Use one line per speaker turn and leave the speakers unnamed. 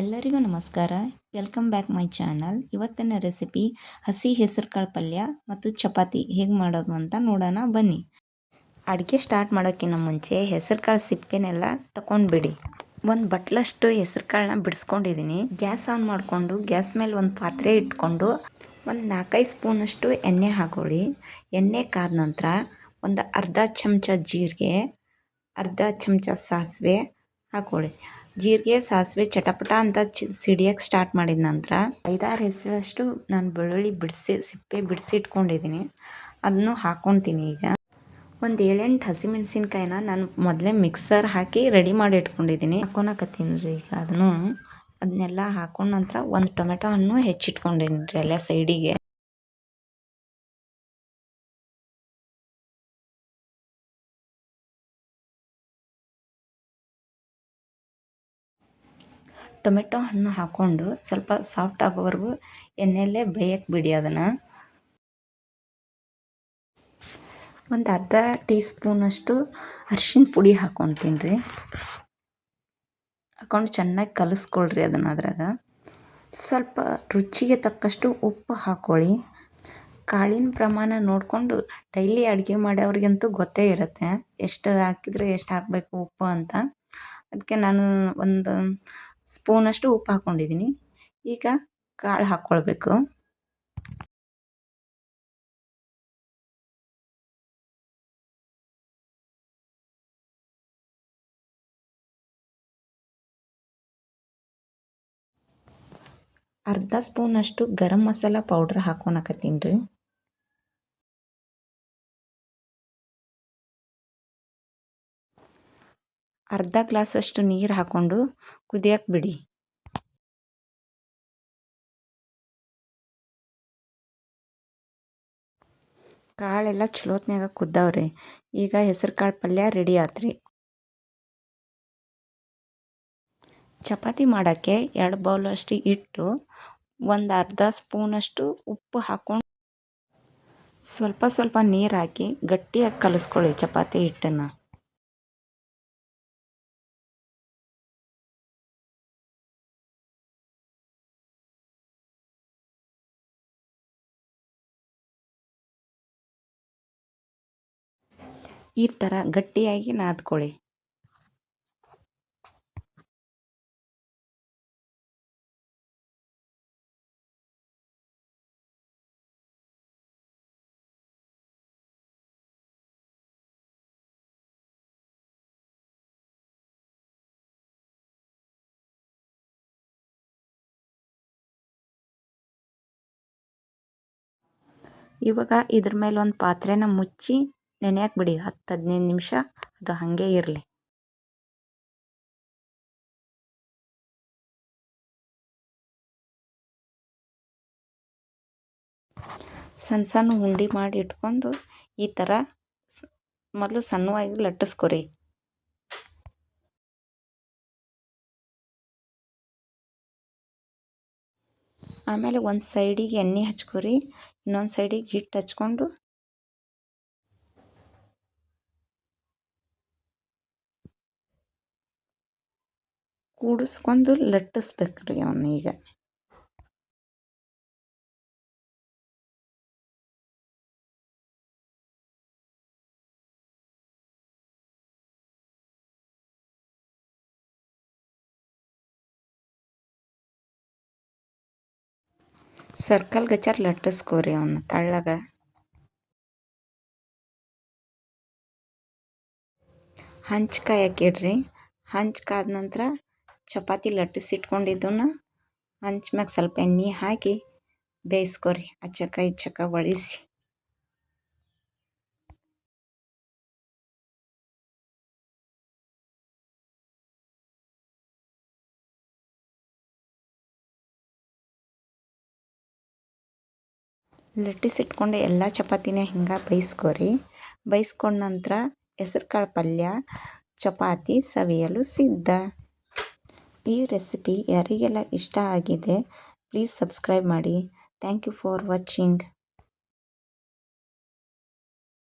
ಎಲ್ಲರಿಗೂ ನಮಸ್ಕಾರ. Welcome back my channel. ಇವತ್ತಿನ ರೆಸಿಪಿ ಹಸಿ ಹೆಸರುಕಾಳು ಪಲ್ಯ ಮತ್ತು ಚಪಾತಿ ಹೇಗೆ ಮಾಡೋದು ಅಂತ ನೋಡೋಣ ಬನ್ನಿ. ಅಡುಗೆ ಸ್ಟಾರ್ಟ್ ಮಾಡೋಕ್ಕಿಂತ ಮುಂಚೆ ಹೆಸರುಕಾಳು ಸಿಪ್ಪೆನೆಲ್ಲ ತಗೊಂಡ್ಬಿಡಿ. ಒಂದು ಬಟ್ಲಷ್ಟು ಹೆಸರುಕಾಳನ್ನ ಬಿಡಿಸ್ಕೊಂಡಿದ್ದೀನಿ. ಗ್ಯಾಸ್ ಆನ್ ಮಾಡಿಕೊಂಡು ಗ್ಯಾಸ್ ಮೇಲೆ ಒಂದು ಪಾತ್ರೆ ಇಟ್ಕೊಂಡು ಒಂದು 4-5 ಸ್ಪೂನಷ್ಟು ಎಣ್ಣೆ ಹಾಕೊಳ್ಳಿ. ಎಣ್ಣೆ ಕಾದ ನಂತರ ಒಂದು ಅರ್ಧ ಚಮಚ ಜೀರಿಗೆ, ಅರ್ಧ ಚಮಚ ಸಾಸಿವೆ ಹಾಕೊಳ್ಳಿ. ಜೀರಿಗೆ ಸಾಸಿವೆ ಚಟಪಟ ಅಂತ ಸಿಡಿಯೋಕ್ಕೆ ಸ್ಟಾರ್ಟ್ ಮಾಡಿದ ನಂತರ 5-6 ಹೆಸರಷ್ಟು ನಾನು ಬೆಳ್ಳುಳ್ಳಿ ಸಿಪ್ಪೆ ಬಿಡಿಸಿಟ್ಕೊಂಡಿದ್ದೀನಿ, ಅದನ್ನು ಹಾಕ್ಕೊತೀನಿ. ಈಗ ಒಂದು 7-8 ಹಸಿಮೆಣಸಿನ್ಕಾಯಿನ ನಾನು ಮೊದಲೇ ಮಿಕ್ಸರ್ ಹಾಕಿ ರೆಡಿ ಮಾಡಿ ಇಟ್ಕೊಂಡಿದ್ದೀನಿ, ಹಾಕ್ಕೊಳಕತ್ತೀನಿ ರೀ. ಈಗ ಅದನ್ನೆಲ್ಲ ಹಾಕೊಂಡ ನಂತರ ಒಂದು ಟೊಮೆಟೊ ಹಣ್ಣು ಹೆಚ್ಚಿಟ್ಕೊಂಡಿನಿ ರೀ ಎಲ್ಲ ಸೈಡಿಗೆ. ಟೊಮೆಟೊ ಹಣ್ಣು ಹಾಕ್ಕೊಂಡು ಸ್ವಲ್ಪ ಸಾಫ್ಟ್ ಆಗೋವರೆಗೂ ಎಣ್ಣೆಯಲ್ಲೇ ಬೇಯಕ್ಕೆ ಬಿಡಿ. ಅದನ್ನು ಒಂದು ಅರ್ಧ ಟೀ ಸ್ಪೂನಷ್ಟು ಅರಿಶಿನ ಪುಡಿ ಹಾಕ್ಕೊತೀನಿ ರೀ. ಹಾಕ್ಕೊಂಡು ಚೆನ್ನಾಗಿ ಕಲಿಸ್ಕೊಳ್ರಿ ಅದನ್ನು. ಅದ್ರಾಗ ಸ್ವಲ್ಪ ರುಚಿಗೆ ತಕ್ಕಷ್ಟು ಉಪ್ಪು ಹಾಕ್ಕೊಳ್ಳಿ. ಕಾಳಿನ ಪ್ರಮಾಣ ನೋಡಿಕೊಂಡು ಡೈಲಿ ಅಡುಗೆ ಮಾಡೋರಿಗಂತೂ ಗೊತ್ತೇ ಇರುತ್ತೆ ಎಷ್ಟು ಹಾಕಿದರೆ ಎಷ್ಟು ಹಾಕಬೇಕು ಉಪ್ಪು ಅಂತ. ಅದಕ್ಕೆ ನಾನು ಒಂದು ಸ್ಪೂನಷ್ಟು ಉಪ್ಪು ಹಾಕ್ಕೊಂಡಿದ್ದೀನಿ. ಈಗ ಕಾಳು ಹಾಕ್ಕೊಳ್ಬೇಕು. ಅರ್ಧ ಸ್ಪೂನಷ್ಟು ಗರಂ ಮಸಾಲ ಪೌಡ್ರ್ ಹಾಕ್ಕೊಳಕತ್ತೀನಿ ರೀ. ಅರ್ಧ ಗ್ಲಾಸಷ್ಟು ನೀರು ಹಾಕ್ಕೊಂಡು ಕುದಿಯಕ್ಕೆ ಬಿಡಿ. ಕಾಳೆಲ್ಲ ಚಲೋತ್ನಾಗ ಕುದ್ದವ್ರಿ. ಈಗ ಹೆಸರು ಕಾಳು ಪಲ್ಯ ರೆಡಿ ಆತ್ರಿ. ಚಪಾತಿ ಮಾಡೋಕ್ಕೆ 2 ಬೌಲಷ್ಟು ಹಿಟ್ಟು, ಒಂದು ಅರ್ಧ ಸ್ಪೂನಷ್ಟು ಉಪ್ಪು ಹಾಕ್ಕೊಂಡು ಸ್ವಲ್ಪ ಸ್ವಲ್ಪ ನೀರು ಹಾಕಿ ಗಟ್ಟಿಯಾಗಿ ಕಲಿಸ್ಕೊಳ್ಳಿ ಚಪಾತಿ ಹಿಟ್ಟನ್ನು. ಈ ಥರ ಗಟ್ಟಿಯಾಗಿ ನಾದ್ಕೊಳ್ಳಿ. ಇವಾಗ ಇದ್ರ ಮೇಲೆ ಒಂದು ಪಾತ್ರೆನ ಮುಚ್ಚಿ ನೆನೆಯಕ್ಕೆ ಬಿಡಿ. 10-15 ನಿಮಿಷ ಅದು ಹಾಗೆ ಇರಲಿ. ಸಣ್ಣ ಸಣ್ಣ ಉಂಡೆ ಮಾಡಿ ಇಟ್ಕೊಂಡು ಈ ಥರ ಮೊದಲು ಸಣ್ಣವಾಗಿ ಲಟ್ಟಿಸ್ಕೊರಿ. ಆಮೇಲೆ ಒಂದು ಸೈಡಿಗೆ ಎಣ್ಣೆ ಹಚ್ಕೊರಿ, ಇನ್ನೊಂದು ಸೈಡಿಗೆ ಹಿಟ್ಟು ಹಚ್ಕೊಂಡು ಕೂಡಿಸ್ಕೊಂಡು ಲಟ್ಟಿಸ್ಬೇಕ್ರಿ ಅವನ್ನ. ಈಗ ಸರ್ಕಲ್ ಗಚಾರ ಲಟ್ಟಿಸ್ಕೋರಿ ಅವನ್ನ ತಳ್ಳಗ. ಹಂಚು ಕಾಯಕ್ಕೆ ಇಡ್ರಿ. ಹಂಚು ಕಾದ ನಂತರ ಚಪಾತಿ ಲಟ್ಟಿಸಿಟ್ಕೊಂಡಿದ್ದನ್ನ ಹಂಚ್ ಮ್ಯಾಗ ಸ್ವಲ್ಪ ಎಣ್ಣೆ ಹಾಕಿ ಬೇಯಿಸ್ಕೊರಿ. ಅಚ್ಚಕ ಇಚ್ಚಕ ಒಳಿಸಿ. ಲಟ್ಟಿಸಿಟ್ಕೊಂಡು ಎಲ್ಲ ಚಪಾತಿನೇ ಹಿಂಗೆ ಬೇಯಿಸ್ಕೊರಿ. ಬೇಯಿಸ್ಕೊಂಡ ನಂತರ ಹೆಸರುಕಾಳು ಪಲ್ಯ ಚಪಾತಿ ಸವಿಯಲು ಸಿದ್ಧ. ಈ ರೆಸಿಪಿ ಯಾರಿಗೆಲ್ಲ ಇಷ್ಟ ಆಗಿದೆ ಪ್ಲೀಸ್ ಸಬ್ಸ್ಕ್ರೈಬ್ ಮಾಡಿ. Thank you for watching.